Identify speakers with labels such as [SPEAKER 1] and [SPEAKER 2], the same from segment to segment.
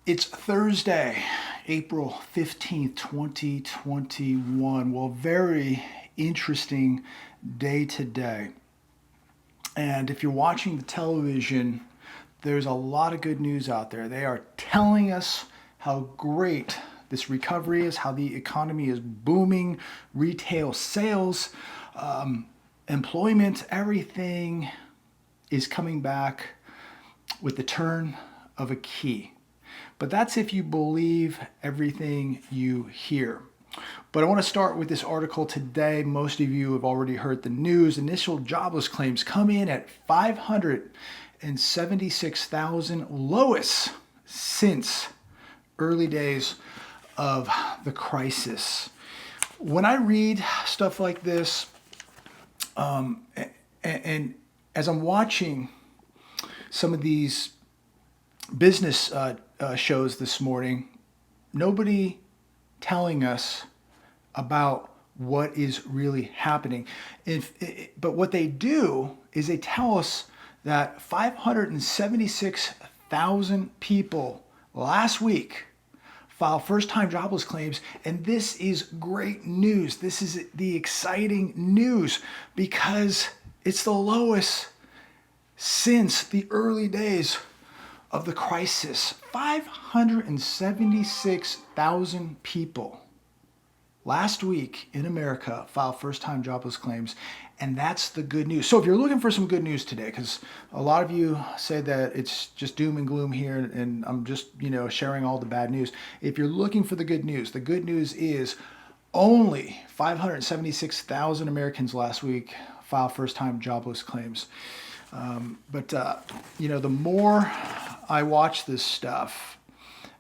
[SPEAKER 1] It's Thursday, April 15th, 2021. Well, very interesting day today. And if you're watching the television, there's a lot of good news out there. They are telling us how great this recovery is, how the economy is booming, retail sales, employment, everything is coming back with the turn of a key. But that's if you believe everything you hear. But I want to start with this article today. Most of you have already heard the news. Initial jobless claims come in at 576,000, lowest since early days of the crisis. When I read stuff like this, and as I'm watching some of these business shows this morning, nobody telling us about what is really happening. But what they do is they tell us that 576,000 people last week filed first-time jobless claims, and this is great news. This is the exciting news because it's the lowest since the early days of the crisis. 576,000 people last week in America filed first-time jobless claims, and that's the good news. So if you're looking for some good news today, because a lot of you say that it's just doom and gloom here, and I'm just sharing all the bad news. If you're looking for the good news is only 576,000 Americans last week filed first-time jobless claims. But the more I watch this stuff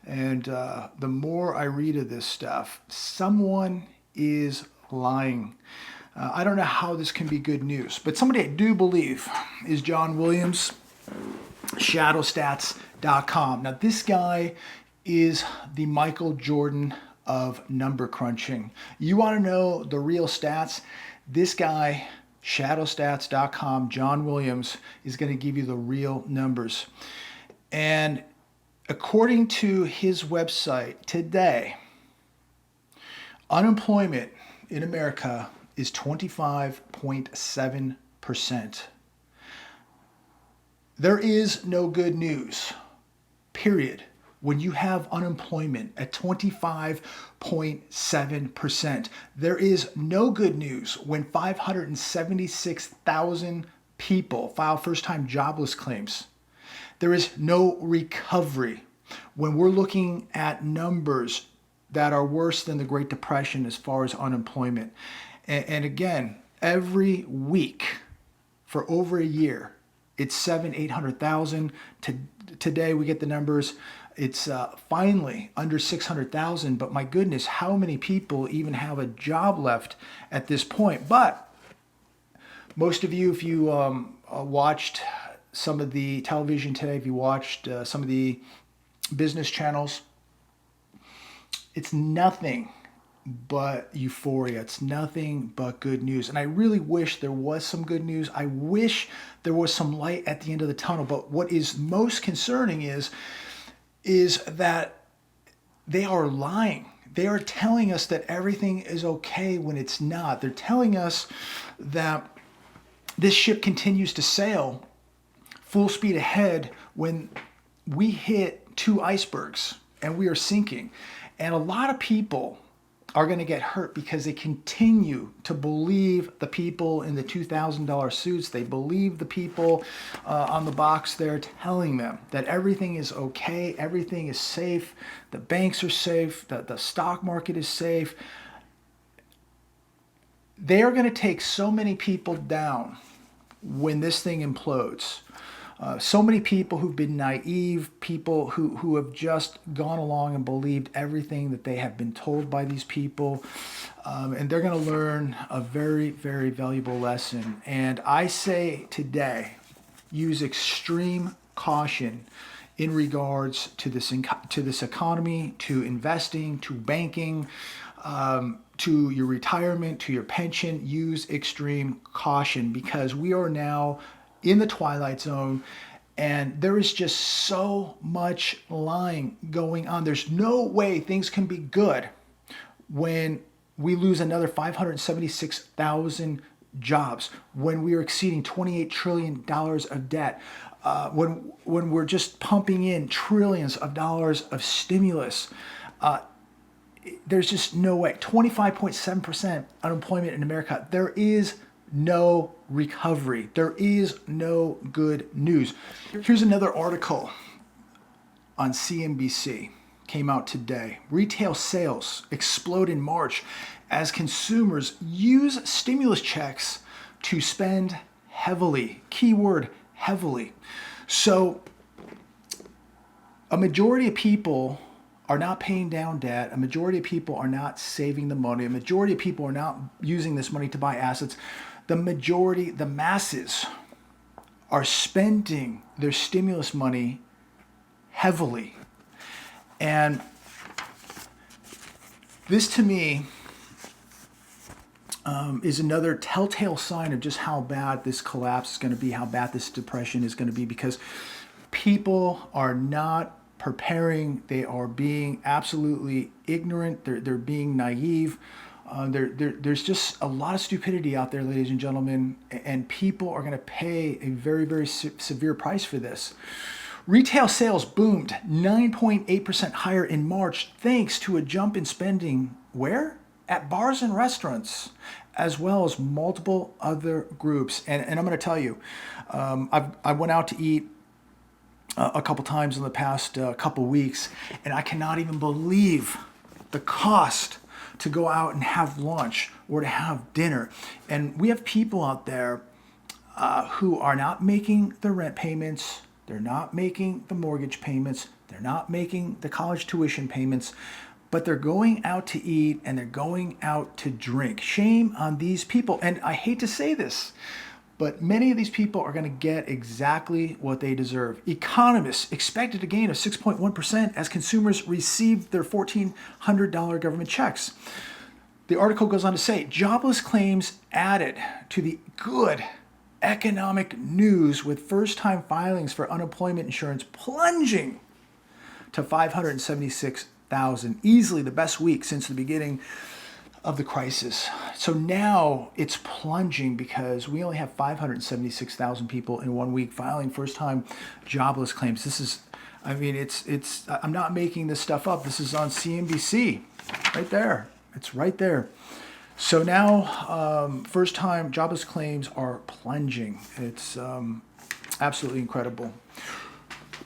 [SPEAKER 1] and the more I read of this stuff, someone is lying. I don't know how this can be good news, but somebody I do believe is John Williams, shadowstats.com. Now, this guy is the Michael Jordan of number crunching. You want to know the real stats? This guy, shadowstats.com, John Williams, is going to give you the real numbers. And according to his website today, unemployment in America is 25.7%. There is no good news, period, when you have unemployment at 25.7%. There is no good news when 576,000 people file first-time jobless claims. There is no recovery when we're looking at numbers that are worse than the Great Depression as far as unemployment. And again, every week for over a year, it's 800,000. Today we get the numbers. It's finally under 600,000. But my goodness, how many people even have a job left at this point? But most of you, if you watched some of the television today, if you watched some of the business channels, it's nothing but euphoria. It's nothing but good news. And I really wish there was some good news. I wish there was some light at the end of the tunnel. But what is most concerning is that they are lying. They are telling us that everything is okay when it's not. They're telling us that this ship continues to sail full speed ahead when we hit two icebergs and we are sinking. And a lot of people are going to get hurt because they continue to believe the people in the $2,000 suits. They believe the people on the box there telling them that everything is okay, everything is safe, the banks are safe, the stock market is safe. They are going to take so many people down when this thing implodes. So many people who've been naive, people who have just gone along and believed everything that they have been told by these people. And they're going to learn a very, very valuable lesson. And I say today, use extreme caution in regards to this economy, to investing, to banking, to your retirement, to your pension. Use extreme caution because we are now in the twilight zone, And there is just so much lying going on. There's no way things can be good when we lose another 576,000 jobs, when we are exceeding $28 trillion of debt, when we're just pumping in trillions of dollars of stimulus. There's just no way. 25.7% unemployment in America. There is no recovery. There is no good news. Here's another article on CNBC. Came out today. Retail sales explode in March as consumers use stimulus checks to spend heavily. Keyword, heavily. So a majority of people are not paying down debt. A majority of people are not saving the money. A majority of people are not using this money to buy assets. The majority, the masses, are spending their stimulus money heavily. And this to me is another telltale sign of just how bad this collapse is going to be, how bad this depression is going to be, because people are not preparing. They are being absolutely ignorant. They're being naive. There's just a lot of stupidity out there, ladies and gentlemen, and people are going to pay a very, very severe price for this. Retail sales boomed 9.8% higher in March thanks to a jump in spending where? At bars and restaurants, as well as multiple other groups. And I'm going to tell you, I went out to eat a couple times in the past couple weeks, and I cannot even believe the cost to go out and have lunch or to have dinner. And we have people out there who are not making the rent payments. They're not making the mortgage payments. They're not making the college tuition payments, but they're going out to eat and they're going out to drink. Shame on these people. And I hate to say this, but many of these people are going to get exactly what they deserve. Economists expected a gain of 6.1% as consumers received their $1,400 government checks. The article goes on to say, jobless claims added to the good economic news, with first-time filings for unemployment insurance plunging to 576,000, easily the best week since the beginning of the crisis. So now it's plunging because we only have 576,000 people in 1 week filing first-time jobless claims. This is, I mean, it's. I'm not making this stuff up. This is on CNBC, right there. It's right there. So now, first-time jobless claims are plunging. It's absolutely incredible.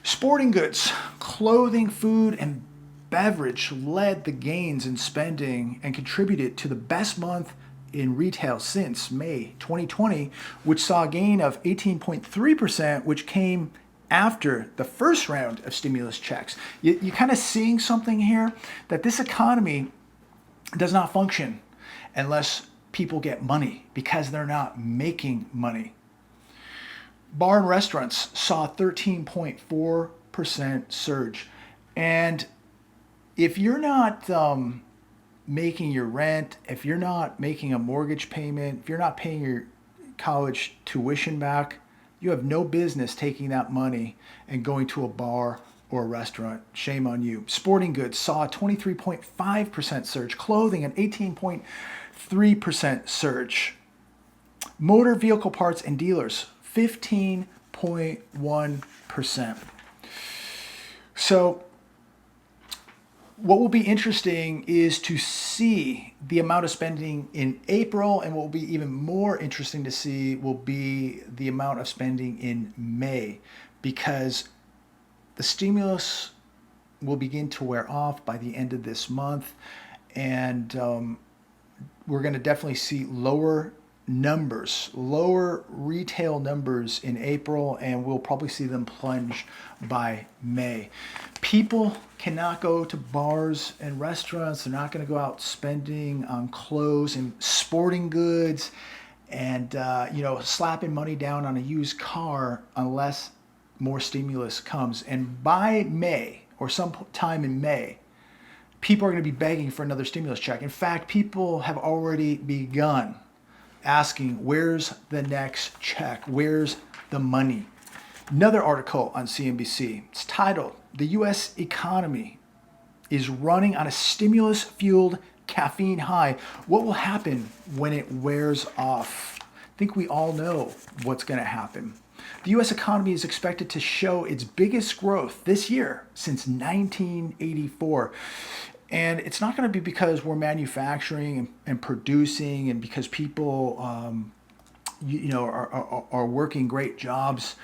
[SPEAKER 1] Sporting goods, clothing, food, and beverage led the gains in spending and contributed to the best month in retail since May 2020, which saw a gain of 18.3%, which came after the first round of stimulus checks. You're kind of seeing something here, that this economy does not function unless people get money, because they're not making money. Bar and restaurants saw a 13.4% surge. And if you're not making your rent, if you're not making a mortgage payment, if you're not paying your college tuition back, you have no business taking that money and going to a bar or a restaurant. Shame on you. Sporting goods saw a 23.5% surge. Clothing, an 18.3% surge. Motor vehicle parts and dealers, 15.1%. So what will be interesting is to see the amount of spending in April, and what will be even more interesting to see will be the amount of spending in May, because the stimulus will begin to wear off by the end of this month, and we're going to definitely see lower retail numbers in April, and we'll probably see them plunge by May. People cannot go to bars and restaurants. They're not going to go out spending on clothes and sporting goods and slapping money down on a used car unless more stimulus comes. And by May, or sometime in May, people are going to be begging for another stimulus check. In fact, people have already begun asking, where's the next check? Where's the money? Another article on CNBC. It's titled, "The U.S. Economy is running on a stimulus-fueled caffeine high. What will happen when it wears off?" I think we all know what's going to happen. The U.S. economy is expected to show its biggest growth this year since 1984. And it's not going to be because we're manufacturing and producing and because people are working great jobs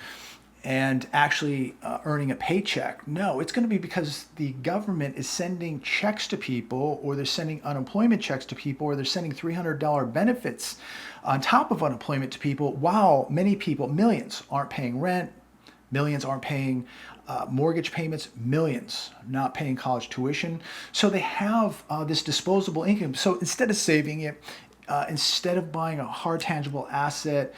[SPEAKER 1] and actually earning a paycheck. No, it's going to be because the government is sending checks to people, or they're sending unemployment checks to people, or they're sending $300 benefits on top of unemployment to people, while many people, millions, aren't paying rent, millions aren't paying mortgage payments, millions not paying college tuition. So they have this disposable income. So instead of saving it, instead of buying a hard tangible asset,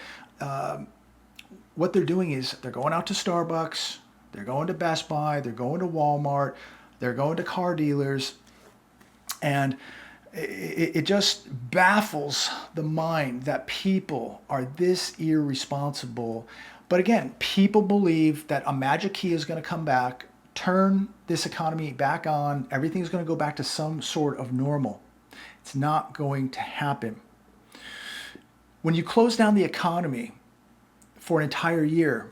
[SPEAKER 1] what they're doing is they're going out to Starbucks, they're going to Best Buy, they're going to Walmart, they're going to car dealers, and it just baffles the mind that people are this irresponsible. But again, people believe that a magic key is going to come back, turn this economy back on, everything's going to go back to some sort of normal. It's not going to happen. When you close down the economy for an entire year,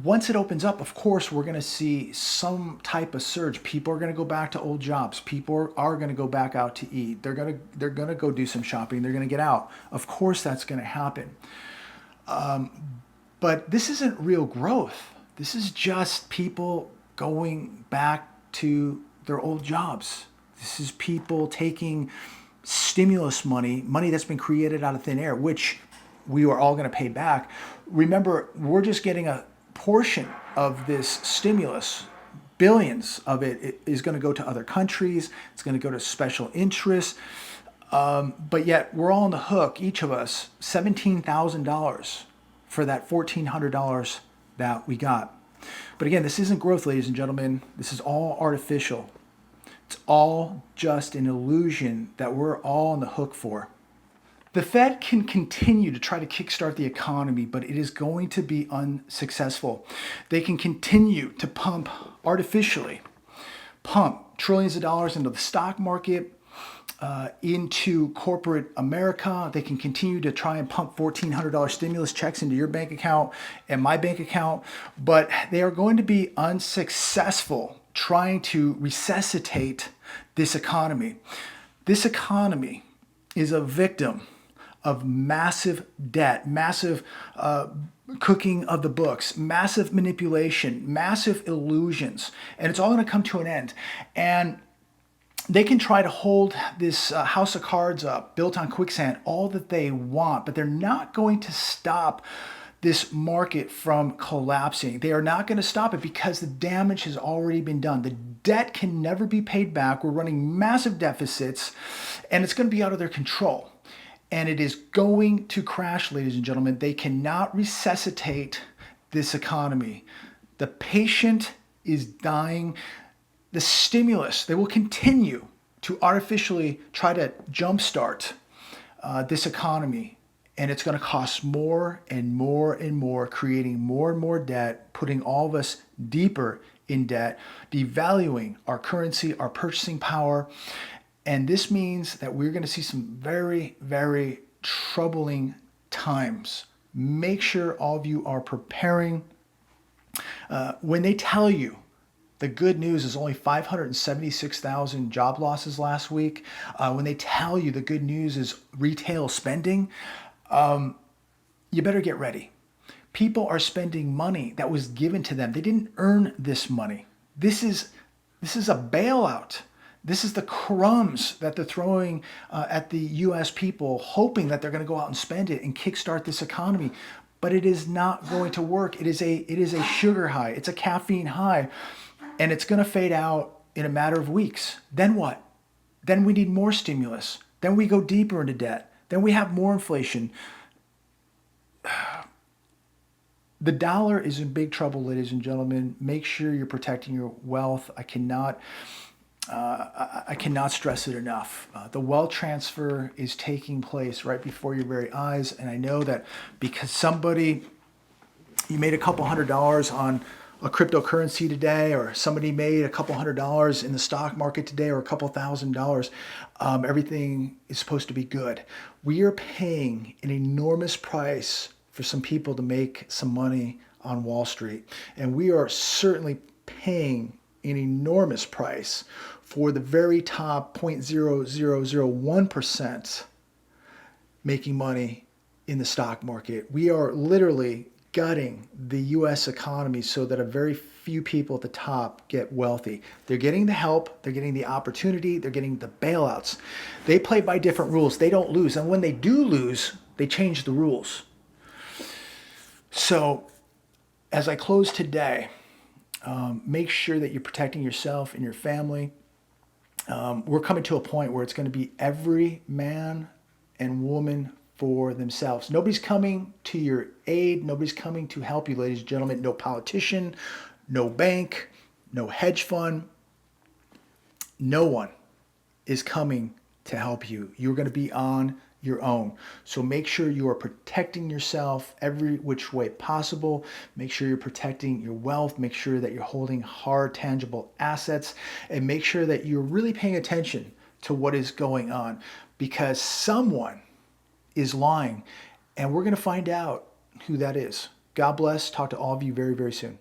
[SPEAKER 1] once it opens up, of course, we're going to see some type of surge. People are going to go back to old jobs. People are going to go back out to eat. They're going to go do some shopping. They're going to get out. Of course, that's going to happen. But this isn't real growth. This is just people going back to their old jobs. This is people taking stimulus money that's been created out of thin air, which we are all going to pay back. Remember, we're just getting a portion of this stimulus. Billions of it is going to go to other countries. It's going to go to special interests. But yet we're all on the hook, each of us, $17,000 for that $1,400 that we got. But again, this isn't growth, ladies and gentlemen. This is all artificial. It's all just an illusion that we're all on the hook for. The Fed can continue to try to kickstart the economy, but it is going to be unsuccessful. They can continue to artificially pump trillions of dollars into the stock market, into corporate America. They can continue to try and pump $1,400 stimulus checks into your bank account and my bank account, but they are going to be unsuccessful trying to resuscitate this economy. This economy is a victim of massive debt, massive cooking of the books, massive manipulation, massive illusions, and it's all going to come to an end. And they can try to hold this house of cards up, built on quicksand, all that they want, but they're not going to stop this market from collapsing. They are not going to stop it because the damage has already been done. The debt can never be paid back. We're running massive deficits, and it's going to be out of their control. And it is going to crash, ladies and gentlemen. They cannot resuscitate this economy. The patient is dying. The stimulus, they will continue to artificially try to jumpstart this economy. And it's going to cost more and more and more, creating more and more debt, putting all of us deeper in debt, devaluing our currency, our purchasing power. And this means that we're going to see some very, very troubling times. Make sure all of you are preparing. When they tell you the good news is only 576,000 job losses last week, when they tell you the good news is retail spending, you better get ready. People are spending money that was given to them. They didn't earn this money. This is a bailout. This is the crumbs that they're throwing at the U.S. people, hoping that they're going to go out and spend it and kickstart this economy. But it is not going to work. It is a sugar high. It's a caffeine high. And it's going to fade out in a matter of weeks. Then what? Then we need more stimulus. Then we go deeper into debt. Then we have more inflation. The dollar is in big trouble, ladies and gentlemen. Make sure you're protecting your wealth. I cannot stress it enough. The wealth transfer is taking place right before your very eyes. And I know that because somebody you made a couple $100 on a cryptocurrency today, or somebody made a couple $100 in the stock market today, or a couple $1,000, everything is supposed to be good. We are paying an enormous price for some people to make some money on Wall Street. And we are certainly paying an enormous price for the very top 0.0001% making money in the stock market. We are literally gutting the US economy so that a very few people at the top get wealthy. They're getting the help, they're getting the opportunity, they're getting the bailouts. They play by different rules. They don't lose. And when they do lose, they change the rules. So as I close today, make sure that you're protecting yourself and your family. We're coming to a point where it's going to be every man and woman for themselves. Nobody's coming to your aid. Nobody's coming to help you, ladies and gentlemen. No politician, no bank, no hedge fund. No one is coming to help you. You're going to be on your own. So make sure you are protecting yourself every which way possible. Make sure you're protecting your wealth. Make sure that you're holding hard, tangible assets, and make sure that you're really paying attention to what is going on, because someone is lying, and we're going to find out who that is. God bless. Talk to all of you very, very soon.